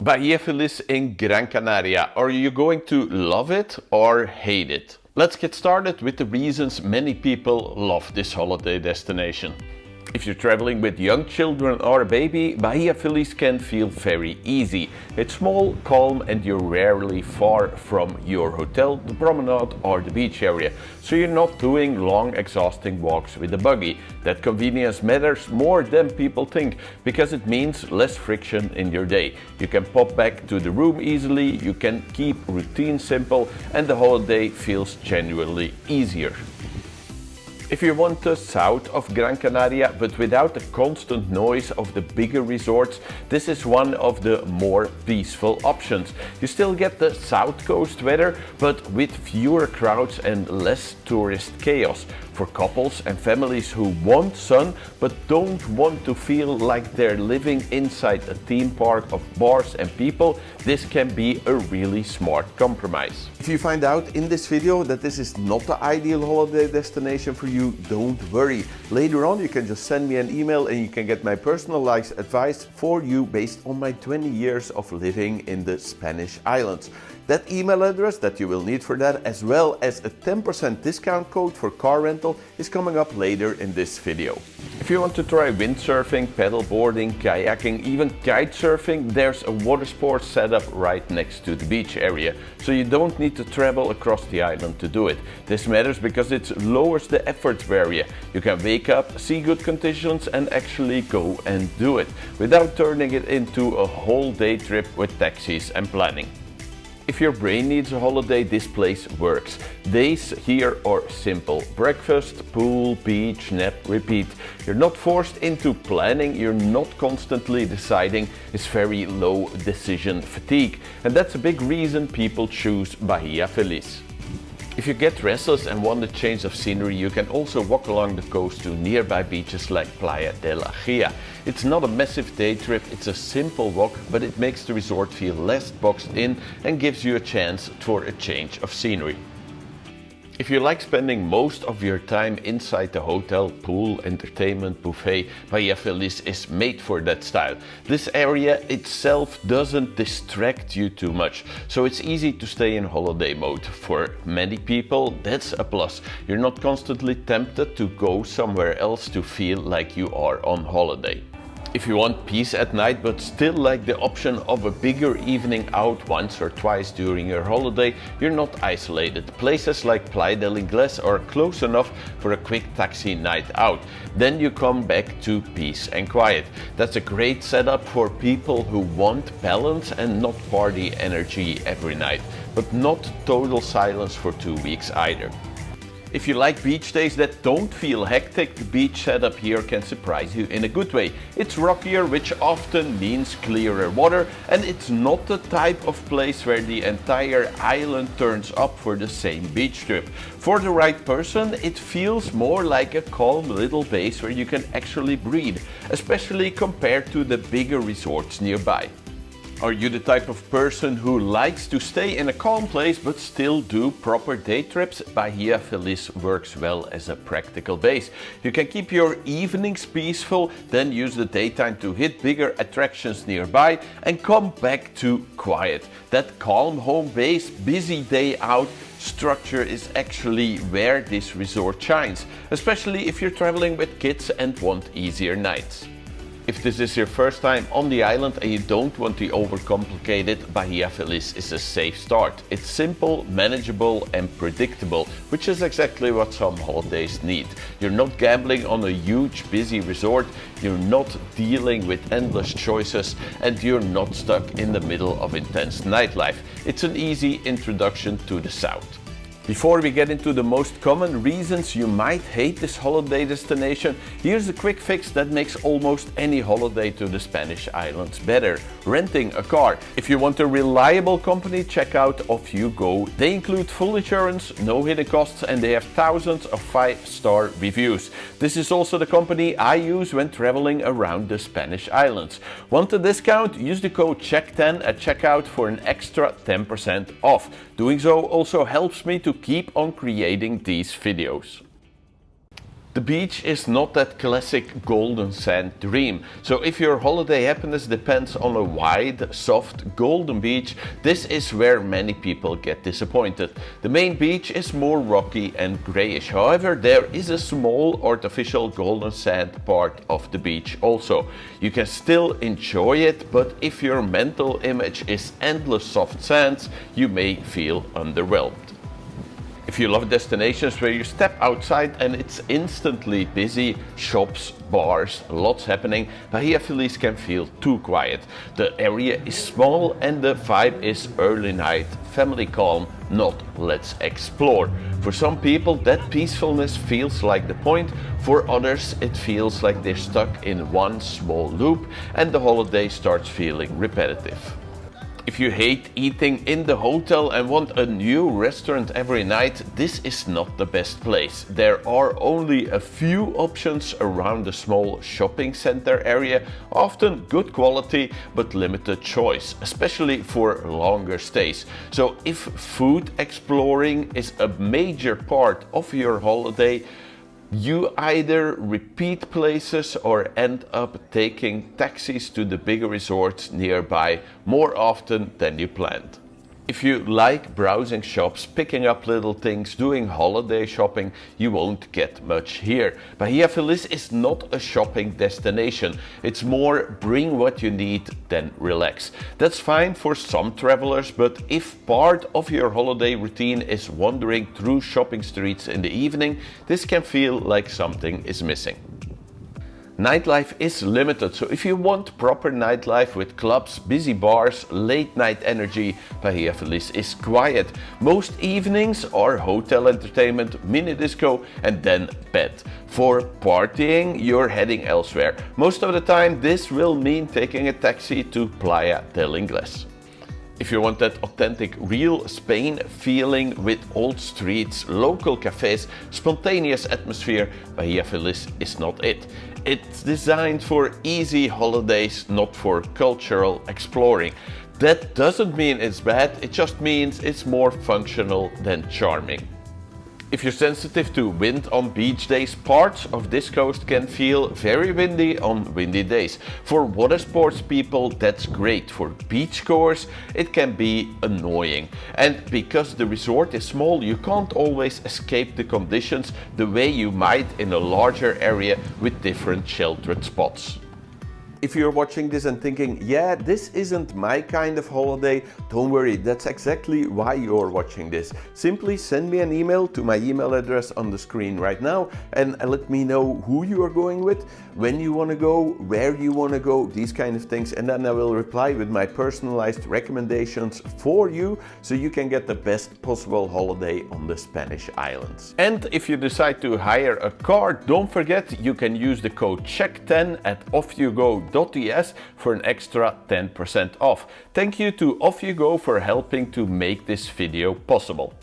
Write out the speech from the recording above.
Bahia Feliz in Gran Canaria. Are you going to love it or hate it? Let's get started with the reasons many people love this holiday destination. If you're traveling with young children or a baby, Bahia Feliz can feel very easy. It's small, calm, and you're rarely far from your hotel, the promenade or the beach area. So you're not doing long, exhausting walks with a buggy. That convenience matters more than people think because it means less friction in your day. You can pop back to the room easily, you can keep routine simple, and the holiday feels genuinely easier. If you want the south of Gran Canaria but without the constant noise of the bigger resorts, this is one of the more peaceful options. You still get the south coast weather but with fewer crowds and less tourist chaos. For couples and families who want sun but don't want to feel like they're living inside a theme park of bars and people, this can be a really smart compromise. If you find out in this video that this is not the ideal holiday destination for you, don't worry. Later on you can just send me an email and you can get my personalized advice for you based on my 20 years of living in the Spanish islands. That email address that you will need for that, as well as a 10% discount code for car rental, is coming up later in this video. If you want to try windsurfing, paddleboarding, kayaking, even kite surfing, there's a water sports setup right next to the beach area, so you don't need to travel across the island to do it. This matters because it lowers the effort barrier. You can wake up, see good conditions and actually go and do it, without turning it into a whole day trip with taxis and planning. If your brain needs a holiday, this place works. Days here are simple. Breakfast, pool, beach, nap, repeat. You're not forced into planning, you're not constantly deciding. It's very low decision fatigue. And that's a big reason people choose Bahia Feliz. If you get restless and want a change of scenery, you can also walk along the coast to nearby beaches like Playa de la Gia. It's not a massive day trip, it's a simple walk, but it makes the resort feel less boxed in and gives you a chance for a change of scenery. If you like spending most of your time inside the hotel, pool, entertainment, buffet, Bahia Feliz is made for that style. This area itself doesn't distract you too much, so it's easy to stay in holiday mode. For many people, that's a plus. You're not constantly tempted to go somewhere else to feel like you are on holiday. If you want peace at night but still like the option of a bigger evening out once or twice during your holiday, you're not isolated. Places like Playa del Ingles are close enough for a quick taxi night out. Then you come back to peace and quiet. That's a great setup for people who want balance and not party energy every night, but not total silence for 2 weeks either. If you like beach days that don't feel hectic, the beach setup here can surprise you in a good way. It's rockier, which often means clearer water, and it's not the type of place where the entire island turns up for the same beach trip. For the right person, it feels more like a calm little base where you can actually breathe, especially compared to the bigger resorts nearby. Are you the type of person who likes to stay in a calm place but still do proper day trips? Bahia Feliz works well as a practical base. You can keep your evenings peaceful, then use the daytime to hit bigger attractions nearby and come back to quiet. That calm home base, busy day out structure is actually where this resort shines, especially if you're traveling with kids and want easier nights. If this is your first time on the island and you don't want to overcomplicate it, Bahia Feliz is a safe start. It's simple, manageable and predictable, which is exactly what some holidays need. You're not gambling on a huge busy resort, you're not dealing with endless choices, and you're not stuck in the middle of intense nightlife. It's an easy introduction to the south. Before we get into the most common reasons you might hate this holiday destination, here's a quick fix that makes almost any holiday to the Spanish islands better: renting a car. If you want a reliable company, check out Off You Go. They include full insurance, no hidden costs, and they have thousands of 5-star reviews. This is also the company I use when traveling around the Spanish islands. Want a discount? Use the code CHECK10 at checkout for an extra 10% off. Doing so also helps me to keep on creating these videos. The beach is not that classic golden sand dream. So if your holiday happiness depends on a wide, soft, golden beach, this is where many people get disappointed. The main beach is more rocky and grayish. However, there is a small artificial golden sand part of the beach also. You can still enjoy it, but if your mental image is endless soft sands, you may feel underwhelmed. If you love destinations where you step outside and it's instantly busy, shops, bars, lots happening, Bahia Feliz can feel too quiet. The area is small and the vibe is early night, family calm, not let's explore. For some people that peacefulness feels like the point, for others it feels like they're stuck in one small loop and the holiday starts feeling repetitive. If you hate eating in the hotel and want a new restaurant every night, this is not the best place. There are only a few options around the small shopping center area, often good quality but limited choice, especially for longer stays. So if food exploring is a major part of your holiday, you either repeat places or end up taking taxis to the bigger resorts nearby more often than you planned. If you like browsing shops, picking up little things, doing holiday shopping, you won't get much here. Bahia Feliz is not a shopping destination. It's more bring what you need than relax. That's fine for some travelers, but if part of your holiday routine is wandering through shopping streets in the evening, this can feel like something is missing. Nightlife is limited, so if you want proper nightlife with clubs, busy bars, late night energy, Bahia Feliz is quiet. Most evenings are hotel entertainment, mini disco and then bed. For partying, you're heading elsewhere. Most of the time this will mean taking a taxi to Playa del Ingles. If you want that authentic, real Spain feeling with old streets, local cafes, spontaneous atmosphere, Bahia Feliz is not it. It's designed for easy holidays, not for cultural exploring. That doesn't mean it's bad, it just means it's more functional than charming. If you're sensitive to wind on beach days, parts of this coast can feel very windy on windy days. For water sports people, that's great. For beachgoers, it can be annoying. And because the resort is small, you can't always escape the conditions the way you might in a larger area with different sheltered spots. If you're watching this and thinking, yeah, this isn't my kind of holiday, don't worry, that's exactly why you're watching this. Simply send me an email to my email address on the screen right now and let me know who you are going with, when you want to go, where you want to go, these kind of things, and then I will reply with my personalized recommendations for you so you can get the best possible holiday on the Spanish islands. And if you decide to hire a car, don't forget you can use the code CHECK10 at offyougo.es for an extra 10% off. Thank you to Off You Go for helping to make this video possible.